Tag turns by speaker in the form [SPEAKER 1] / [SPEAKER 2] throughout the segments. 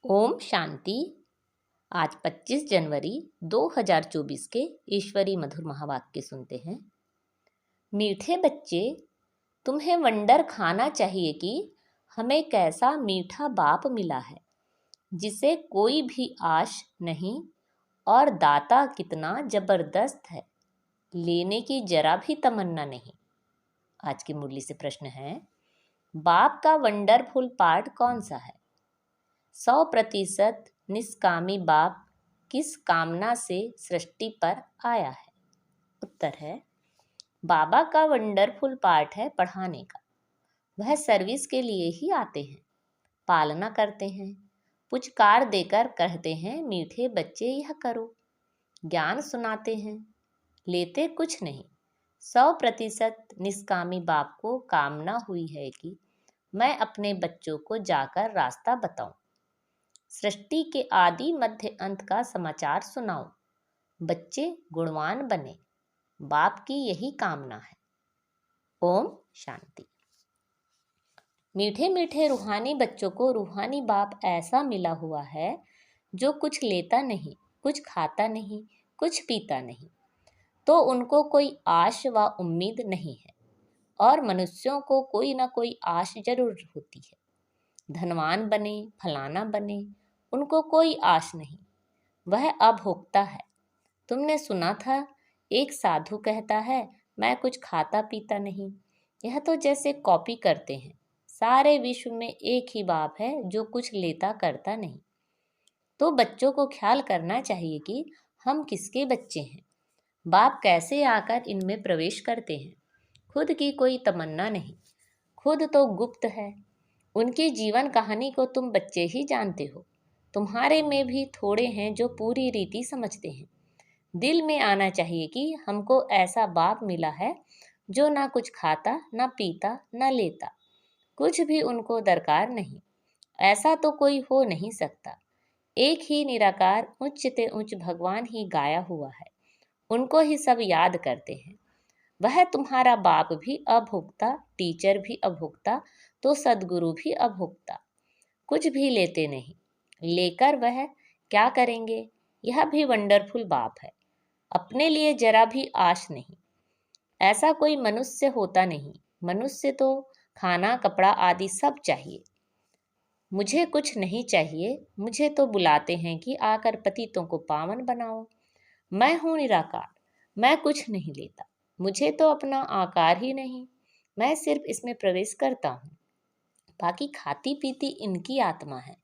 [SPEAKER 1] ओम शांति। आज 25 जनवरी 2024 के ईश्वरी मधुर महावाक्य सुनते हैं। मीठे बच्चे, तुम्हें वंडर खाना चाहिए कि हमें कैसा मीठा बाप मिला है जिसे कोई भी आश नहीं, और दाता कितना जबरदस्त है, लेने की जरा भी तमन्ना नहीं। आज की मुरली से प्रश्न है, बाप का वंडरफुल पार्ट कौन सा है? 100% निष्कामी बाप किस कामना से सृष्टि पर आया है? उत्तर है, बाबा का वंडरफुल पार्ट है पढ़ाने का। वह सर्विस के लिए ही आते हैं, पालना करते हैं, पुचकार देकर कहते हैं मीठे बच्चे यह करो, ज्ञान सुनाते हैं, लेते कुछ नहीं। 100% निष्कामी बाप को कामना हुई है कि मैं अपने बच्चों को जाकर रास्ता बताऊं, सृष्टि के आदि मध्य अंत का समाचार सुनाओ, बच्चे गुणवान बने। बाप की यही कामना है। ओम शांति। मीठे मीठे रूहानी बच्चों को रूहानी बाप ऐसा मिला हुआ है जो कुछ लेता नहीं, कुछ खाता नहीं, कुछ पीता नहीं, तो उनको कोई आश व उम्मीद नहीं है। और मनुष्यों को कोई ना कोई आश जरूर होती है, धनवान बने, फलाना बने, उनको कोई आश नहीं। वह अभोक्ता है। तुमने सुना था, एक साधु कहता है मैं कुछ खाता पीता नहीं। यह तो जैसे कॉपी करते हैं। सारे विश्व में एक ही बाप है जो कुछ लेता करता नहीं। तो बच्चों को ख्याल करना चाहिए कि हम किसके बच्चे हैं, बाप कैसे आकर इनमें प्रवेश करते हैं। खुद की कोई तमन्ना नहीं, खुद तो गुप्त है। उनकी जीवन कहानी को तुम बच्चे ही जानते हो। तुम्हारे में भी थोड़े हैं जो पूरी रीति समझते हैं। दिल में आना चाहिए कि हमको ऐसा बाप मिला है जो ना कुछ खाता, ना पीता, ना लेता, कुछ भी उनको दरकार नहीं। ऐसा तो कोई हो नहीं सकता। एक ही निराकार उच्च ते उच्च भगवान ही गाया हुआ है, उनको ही सब याद करते हैं। वह तुम्हारा बाप भी अभोक्ता, टीचर भी अभोक्ता, तो सदगुरु भी अभोक्ता। कुछ भी लेते नहीं, लेकर वह क्या करेंगे? यह भी वंडरफुल बाप है। अपने लिए जरा भी आश नहीं। ऐसा कोई मनुष्य होता नहीं। मनुष्य तो खाना, कपड़ा आदि सब चाहिए। मुझे कुछ नहीं चाहिए। मुझे तो बुलाते हैं कि आकर पतितों को पावन बनाओ। मैं हूँ निराकार, मैं कुछ नहीं लेता। मुझे तो अपना आकार ही नहीं, मैं सिर्फ इसमें प्रवेश करता हूँ। बाकी खाती पीती इनकी आत्मा है,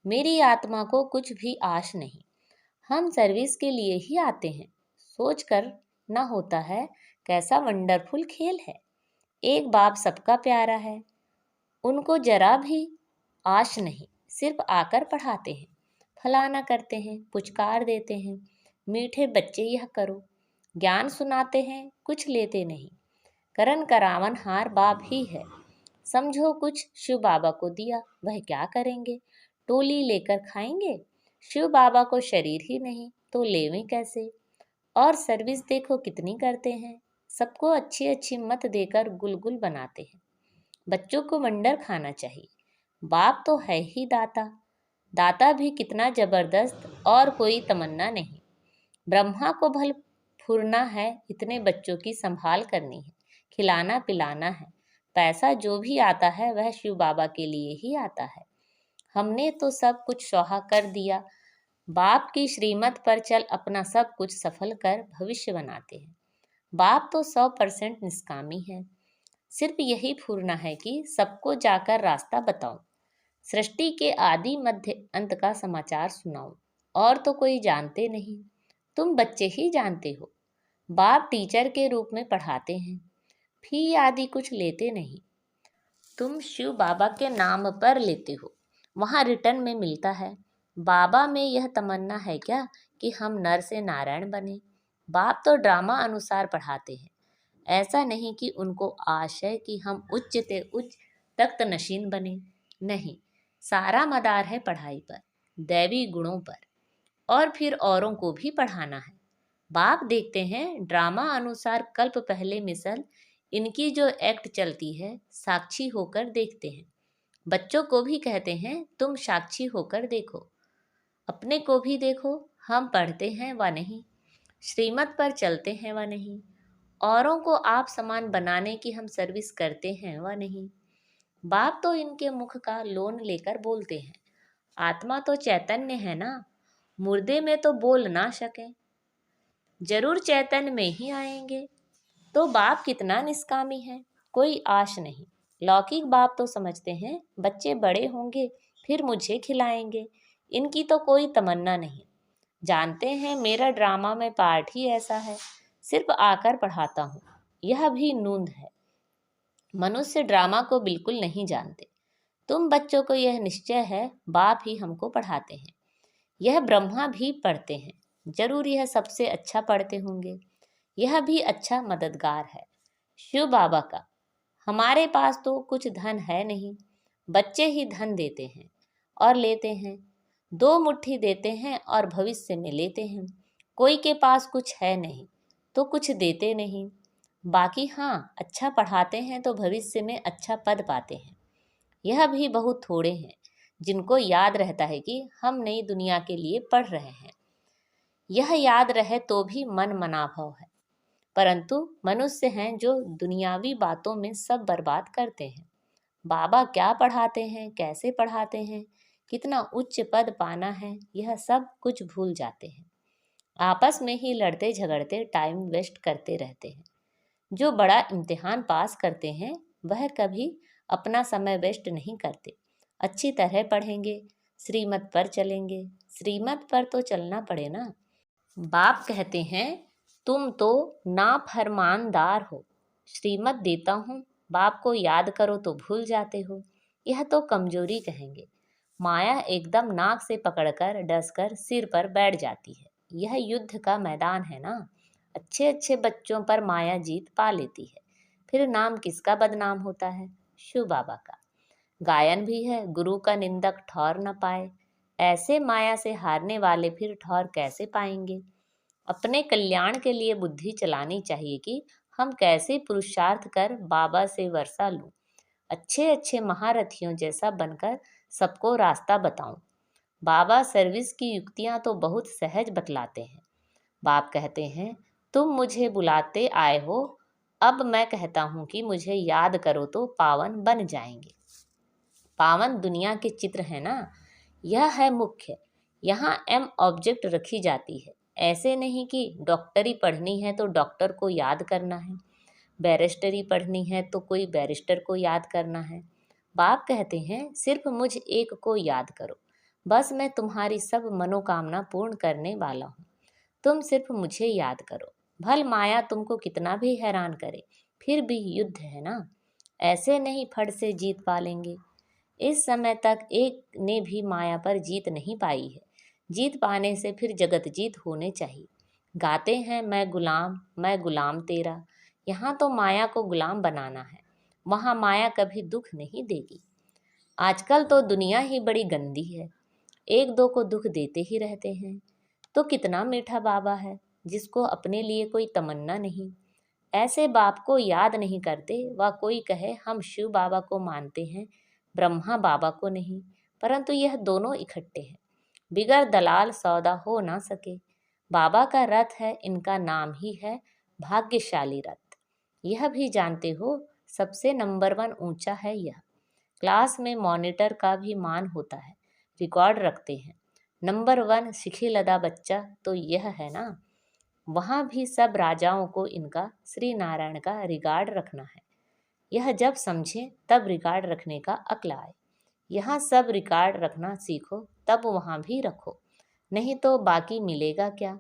[SPEAKER 1] मेरी आत्मा को कुछ भी आश नहीं। हम सर्विस के लिए ही आते हैं। सोच कर ना होता है कैसा वंडरफुल खेल है। एक बाप सबका प्यारा है, उनको जरा भी आश नहीं, सिर्फ आकर पढ़ाते हैं, फलाना करते हैं, पुचकार देते हैं, मीठे बच्चे यह करो, ज्ञान सुनाते हैं, कुछ लेते नहीं। करन करावन हार बाप ही है। समझो कुछ शिव बाबा को दिया, वह क्या करेंगे? टोली लेकर खाएंगे। शिव बाबा को शरीर ही नहीं तो लेवें कैसे? और सर्विस देखो कितनी करते हैं, सबको अच्छी अच्छी मत देकर गुलगुल बनाते हैं। बच्चों को वंडर खाना चाहिए। बाप तो है ही दाता, दाता भी कितना जबरदस्त, और कोई तमन्ना नहीं। ब्रह्मा को भल फुरना है, इतने बच्चों की संभाल करनी है, खिलाना पिलाना है। पैसा जो भी आता है वह शिव बाबा के लिए ही आता है। हमने तो सब कुछ स्वाहा कर दिया। बाप की श्रीमत पर चल अपना सब कुछ सफल कर भविष्य बनाते हैं। बाप तो 100% निष्कामी है। सिर्फ यही फूरना है कि सबको जाकर रास्ता बताऊं, सृष्टि के आदि मध्य अंत का समाचार सुनाऊं। और तो कोई जानते नहीं, तुम बच्चे ही जानते हो। बाप टीचर के रूप में पढ़ाते हैं, फी आदि कुछ लेते नहीं। तुम शिव बाबा के नाम पर लेते हो, वहाँ रिटर्न में मिलता है। बाबा में यह तमन्ना है क्या कि हम नर से नारायण बने? बाप तो ड्रामा अनुसार पढ़ाते हैं। ऐसा नहीं कि उनको आश है कि हम उच्च ते उच्च तख्त नशीन बने। नहीं, सारा मदार है पढ़ाई पर, दैवी गुणों पर, और फिर औरों को भी पढ़ाना है। बाप देखते हैं ड्रामा अनुसार कल्प पहले मिसल इनकी जो एक्ट चलती है, साक्षी होकर देखते हैं। बच्चों को भी कहते हैं तुम साक्षी होकर देखो, अपने को भी देखो, हम पढ़ते हैं व नहीं, श्रीमत पर चलते हैं व नहीं, औरों को आप समान बनाने की हम सर्विस करते हैं व नहीं। बाप तो इनके मुख का लोन लेकर बोलते हैं, आत्मा तो चैतन्य है ना, मुर्दे में तो बोल ना सके, जरूर चैतन्य में ही आएंगे। तो बाप कितना निष्कामी है, कोई आश नहीं। लौकिक बाप तो समझते हैं बच्चे बड़े होंगे फिर मुझे खिलाएंगे, इनकी तो कोई तमन्ना नहीं। जानते हैं मेरा ड्रामा में पार्ट ही ऐसा है, सिर्फ आकर पढ़ाता हूँ, यह भी नूंद है। मनुष्य ड्रामा को बिल्कुल नहीं जानते। तुम बच्चों को यह निश्चय है बाप ही हमको पढ़ाते हैं। यह ब्रह्मा भी पढ़ते हैं, जरूर यह सबसे अच्छा पढ़ते होंगे, यह भी अच्छा मददगार है शिव बाबा का। हमारे पास तो कुछ धन है नहीं, बच्चे ही धन देते हैं और लेते हैं, दो मुट्ठी देते हैं और भविष्य में लेते हैं। कोई के पास कुछ है नहीं तो कुछ देते नहीं, बाकी हाँ अच्छा पढ़ाते हैं तो भविष्य में अच्छा पद पाते हैं। यह भी बहुत थोड़े हैं जिनको याद रहता है कि हम नई दुनिया के लिए पढ़ रहे हैं। यह याद रहे तो भी मन मनाभाव है, परंतु मनुष्य हैं जो दुनियावी बातों में सब बर्बाद करते हैं। बाबा क्या पढ़ाते हैं, कैसे पढ़ाते हैं, कितना उच्च पद पाना है, यह सब कुछ भूल जाते हैं। आपस में ही लड़ते झगड़ते टाइम वेस्ट करते रहते हैं। जो बड़ा इम्तिहान पास करते हैं वह कभी अपना समय वेस्ट नहीं करते, अच्छी तरह पढ़ेंगे, श्रीमत पर चलेंगे। श्रीमत पर तो चलना पड़े ना। बाप कहते हैं तुम तो नाफरमानदार हो, श्रीमत देता हूँ, बाप को याद करो तो भूल जाते हो, यह तो कमजोरी कहेंगे। माया एकदम नाक से पकड़कर डसकर सिर पर बैठ जाती है। यह युद्ध का मैदान है ना, अच्छे अच्छे बच्चों पर माया जीत पा लेती है, फिर नाम किसका बदनाम होता है? शिव बाबा का। गायन भी है, गुरु का निंदक ठौर न पाए, ऐसे माया से हारने वाले फिर ठौर कैसे पाएंगे? अपने कल्याण के लिए बुद्धि चलानी चाहिए कि हम कैसे पुरुषार्थ कर बाबा से वर्षा लूं, अच्छे अच्छे महारथियों जैसा बनकर सबको रास्ता बताऊं। बाबा सर्विस की युक्तियां तो बहुत सहज बतलाते हैं। बाप कहते हैं तुम मुझे बुलाते आए हो, अब मैं कहता हूँ कि मुझे याद करो तो पावन बन जाएंगे। पावन दुनिया के चित्र है ना, यह है मुख्य। यहाँ एम ऑब्जेक्ट रखी जाती है, ऐसे नहीं कि डॉक्टरी पढ़नी है तो डॉक्टर को याद करना है, बैरिस्टरी पढ़नी है तो कोई बैरिस्टर को याद करना है। बाप कहते हैं सिर्फ मुझ एक को याद करो, बस मैं तुम्हारी सब मनोकामना पूर्ण करने वाला हूँ। तुम सिर्फ मुझे याद करो, भल माया तुमको कितना भी हैरान करे, फिर भी युद्ध है ना, ऐसे नहीं फट से जीत पा लेंगे। इस समय तक एक ने भी माया पर जीत नहीं पाई है, जीत पाने से फिर जगत जीत होने चाहिए। गाते हैं मैं गुलाम तेरा, यहाँ तो माया को गुलाम बनाना है, वहाँ माया कभी दुख नहीं देगी। आजकल तो दुनिया ही बड़ी गंदी है, एक दो को दुख देते ही रहते हैं। तो कितना मीठा बाबा है जिसको अपने लिए कोई तमन्ना नहीं। ऐसे बाप को याद नहीं करते व कोई कहे हम शिव बाबा को मानते हैं, ब्रह्मा बाबा को नहीं, परंतु यह दोनों इकट्ठे हैं, बिगर दलाल सौदा हो ना सके। बाबा का रथ है, इनका नाम ही है भाग्यशाली रथ। यह भी जानते हो सबसे नंबर 1 ऊंचा है यह। क्लास में मॉनिटर का भी मान होता है, रिकॉर्ड रखते हैं। नंबर 1 सिखी लदा बच्चा तो यह है ना। वहाँ भी सब राजाओं को इनका श्री नारायण का रिगार्ड रखना है। यह जब समझे तब रिकॉर्ड रखने का अक्ल आए। यहाँ सब रिकॉर्ड रखना सीखो तब वहाँ भी रखो, नहीं तो बाकी मिलेगा क्या?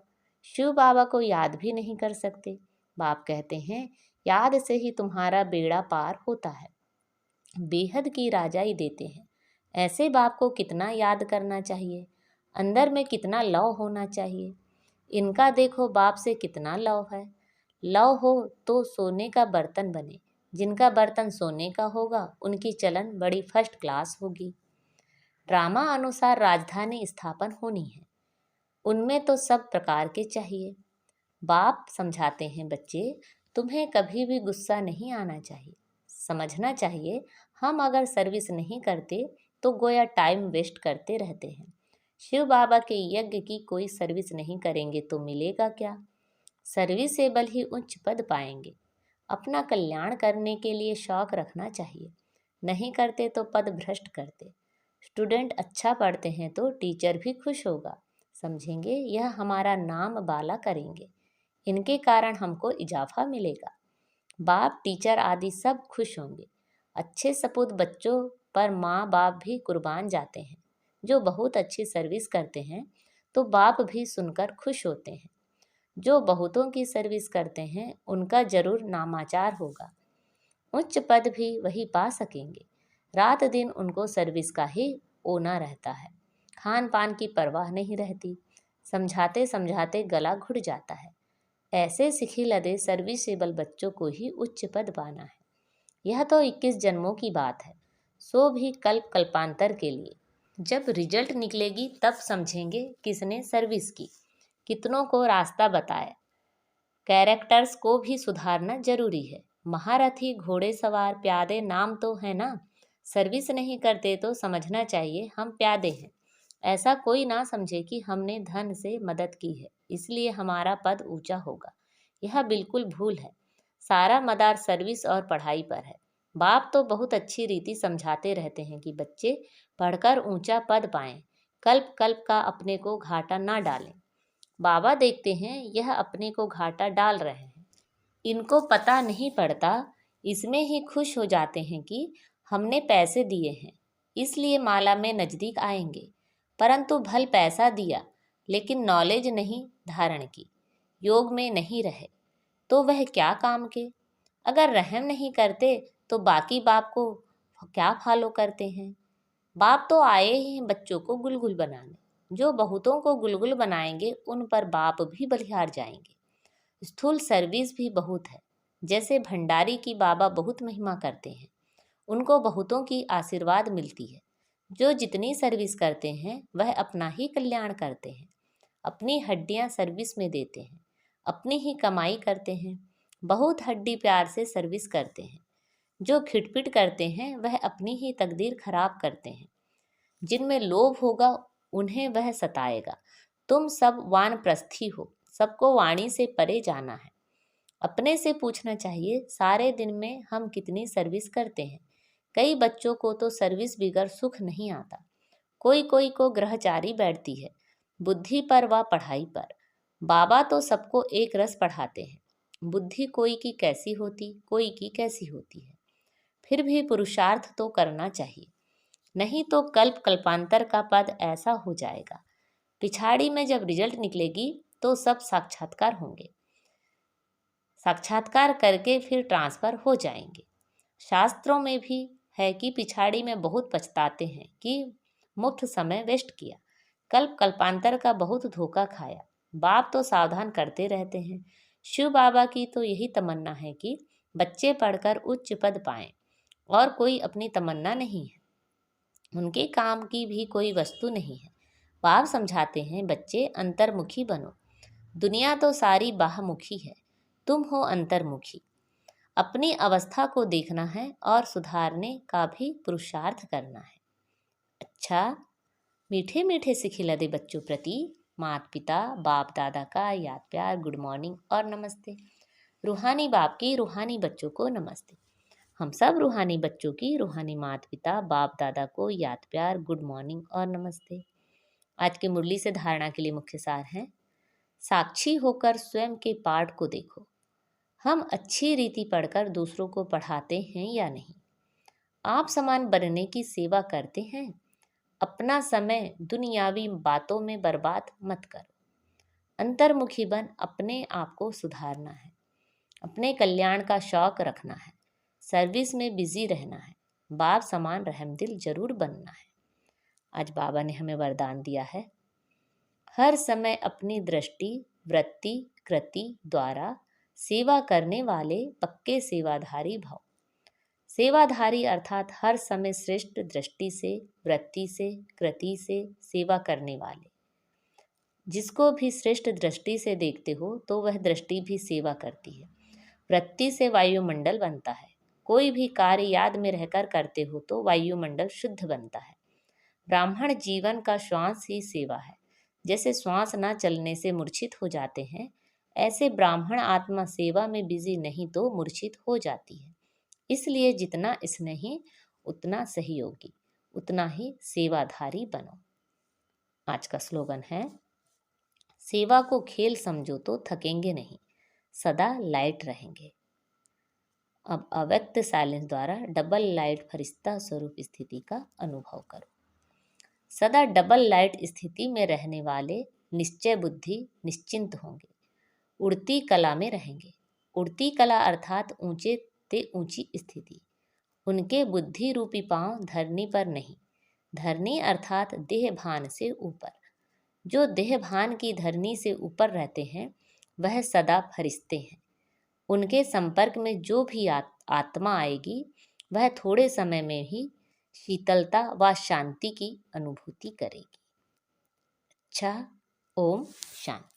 [SPEAKER 1] शिव बाबा को याद भी नहीं कर सकते। बाप कहते हैं याद से ही तुम्हारा बेड़ा पार होता है, बेहद की राजाई देते हैं। ऐसे बाप को कितना याद करना चाहिए, अंदर में कितना लव होना चाहिए। इनका देखो बाप से कितना लव है। लव हो तो सोने का बर्तन बने, जिनका बर्तन सोने का होगा उनकी चलन बड़ी फर्स्ट क्लास होगी। ड्रामा अनुसार राजधानी स्थापन होनी है, उनमें तो सब प्रकार के चाहिए। बाप समझाते हैं बच्चे तुम्हें कभी भी गुस्सा नहीं आना चाहिए, समझना चाहिए हम अगर सर्विस नहीं करते तो गोया टाइम वेस्ट करते रहते हैं। शिव बाबा के यज्ञ की कोई सर्विस नहीं करेंगे तो मिलेगा क्या? सर्विसेबल ही उच्च पद पाएंगे। अपना कल्याण करने के लिए शौक रखना चाहिए। नहीं करते तो पद भ्रष्ट करते। स्टूडेंट अच्छा पढ़ते हैं तो टीचर भी खुश होगा। समझेंगे यह हमारा नाम बाला करेंगे। इनके कारण हमको इजाफा मिलेगा। बाप टीचर आदि सब खुश होंगे। अच्छे सपूत बच्चों पर माँ बाप भी कुर्बान जाते हैं। जो बहुत अच्छी सर्विस करते हैं तो बाप भी सुनकर खुश होते हैं। जो बहुतों की सर्विस करते हैं उनका जरूर नामाचार होगा। उच्च पद भी वही पा सकेंगे। रात दिन उनको सर्विस का ही ओना रहता है। खान पान की परवाह नहीं रहती। समझाते समझाते गला घुट जाता है। ऐसे सिखी लदे सर्विसेबल बच्चों को ही उच्च पद पाना है। यह तो 21 जन्मों की बात है, सो भी कल्प कल्पांतर के लिए। जब रिजल्ट निकलेगी तब समझेंगे किसने सर्विस की, कितनों को रास्ता बताया। कैरेक्टर्स को भी सुधारना जरूरी है। महारथी, घोड़ेसवार, प्यादे नाम तो है ना। सर्विस नहीं करते तो समझना चाहिए हम प्यादे हैं। ऐसा कोई ना समझे कि हमने धन से मदद की है इसलिए हमारा पद ऊंचा होगा। यह बिल्कुल भूल है। सारा मदार सर्विस और पढ़ाई पर है। बाप तो बहुत अच्छी रीति समझाते रहते हैं कि बच्चे पढ़कर ऊंचा पद पाएं। कल्प कल्प का अपने को घाटा ना डालें। बाबा देखते हैं यह अपने को घाटा डाल रहे हैं। इनको पता नहीं पड़ता, इसमें ही खुश हो जाते हैं कि हमने पैसे दिए हैं इसलिए माला में नज़दीक आएंगे। परंतु भल पैसा दिया लेकिन नॉलेज नहीं धारण की, योग में नहीं रहे तो वह क्या काम के। अगर रहम नहीं करते तो बाकी बाप को क्या फॉलो करते हैं। बाप तो आए ही हैं बच्चों को गुलगुल बनाने। जो बहुतों को गुलगुल बनाएंगे उन पर बाप भी बलिहार जाएंगे। स्थूल सर्विस भी बहुत है। जैसे भंडारी की बाबा बहुत महिमा करते हैं, उनको बहुतों की आशीर्वाद मिलती है। जो जितनी सर्विस करते हैं वह अपना ही कल्याण करते हैं। अपनी हड्डियां सर्विस में देते हैं, अपनी ही कमाई करते हैं। बहुत हड्डी प्यार से सर्विस करते हैं। जो खिटपिट करते हैं वह अपनी ही तकदीर खराब करते हैं। जिनमें लोभ होगा उन्हें वह सताएगा। तुम सब वानप्रस्थी हो, सबको वाणी से परे जाना है। अपने से पूछना चाहिए सारे दिन में हम कितनी सर्विस करते हैं। कई बच्चों को तो सर्विस बिगर सुख नहीं आता। कोई कोई को ग्रहचारी बैठती है, बुद्धि पर व पढ़ाई पर। बाबा तो सबको एक रस पढ़ाते हैं। बुद्धि कोई की कैसी होती, कोई की कैसी होती है। फिर भी पुरुषार्थ तो करना चाहिए, नहीं तो कल्प कल्पांतर का पद ऐसा हो जाएगा। पिछाड़ी में जब रिजल्ट निकलेगी तो सब साक्षात्कार होंगे। साक्षात्कार करके फिर ट्रांसफर हो जाएंगे। शास्त्रों में भी है कि पिछाड़ी में बहुत पछताते हैं कि मुफ्त समय वेस्ट किया, कल्प कल्पांतर का बहुत धोखा खाया। बाप तो सावधान करते रहते हैं। शिव बाबा की तो यही तमन्ना है कि बच्चे पढ़कर उच्च पद पाएं, और कोई अपनी तमन्ना नहीं है। उनके काम की भी कोई वस्तु नहीं है। बाप समझाते हैं बच्चे अंतर्मुखी बनो। दुनिया तो सारी बाहमुखी है, तुम हो अंतर्मुखी। अपनी अवस्था को देखना है और सुधारने का भी पुरुषार्थ करना है। अच्छा, मीठे मीठे सिखिलदे बच्चों प्रति माता पिता बाप दादा का याद प्यार, गुड मॉर्निंग और नमस्ते। रूहानी बाप की रूहानी बच्चों को नमस्ते। हम सब रूहानी बच्चों की रूहानी माता पिता बाप दादा को याद प्यार, गुड मॉर्निंग और नमस्ते। आज की मुरली से धारणा के लिए मुख्य सार है। साक्षी होकर स्वयं के पाठ को देखो। हम अच्छी रीति पढ़कर दूसरों को पढ़ाते हैं या नहीं। आप समान बनने की सेवा करते हैं। अपना समय दुनियावी बातों में बर्बाद मत करो। अंतर्मुखी बन अपने आप को सुधारना है। अपने कल्याण का शौक रखना है। सर्विस में बिजी रहना है। बाप समान रहमदिल जरूर बनना है। आज बाबा ने हमें वरदान दिया है, हर समय अपनी दृष्टि वृत्ति कृति द्वारा सेवा करने वाले पक्के सेवाधारी भव। सेवाधारी अर्थात हर समय श्रेष्ठ दृष्टि से, वृत्ति से, कृति से सेवा करने वाले। जिसको भी श्रेष्ठ दृष्टि से देखते हो तो वह दृष्टि भी सेवा करती है। वृत्ति से वायुमंडल बनता है, कोई भी कार्य याद में रहकर करते हो तो वायुमंडल शुद्ध बनता है। ब्राह्मण जीवन का श्वास ही सेवा है। जैसे श्वास न चलने से मूर्छित हो जाते हैं, ऐसे ब्राह्मण आत्मा सेवा में बिजी नहीं तो मूर्छित हो जाती है। इसलिए जितना स्नेही उतना सहयोगी, उतना ही सेवाधारी बनो। आज का स्लोगन है, सेवा को खेल समझो तो थकेंगे नहीं, सदा लाइट रहेंगे। अब अव्यक्त साइलेंस द्वारा डबल लाइट फरिश्ता स्वरूप स्थिति का अनुभव करो। सदा डबल लाइट स्थिति में रहने वाले निश्चय बुद्धि निश्चिंत होंगे, उड़ती कला में रहेंगे। उड़ती कला अर्थात ऊंचे ते ऊंची स्थिति। उनके बुद्धि रूपी पांव धरनी पर नहीं, धरनी अर्थात देह भान से ऊपर। जो देह भान की धरनी से ऊपर रहते हैं वह सदा फरिश्ते हैं। उनके संपर्क में जो भी आत्मा आएगी वह थोड़े समय में ही शीतलता व शांति की अनुभूति करेगी। अच्छा, ओम शांति।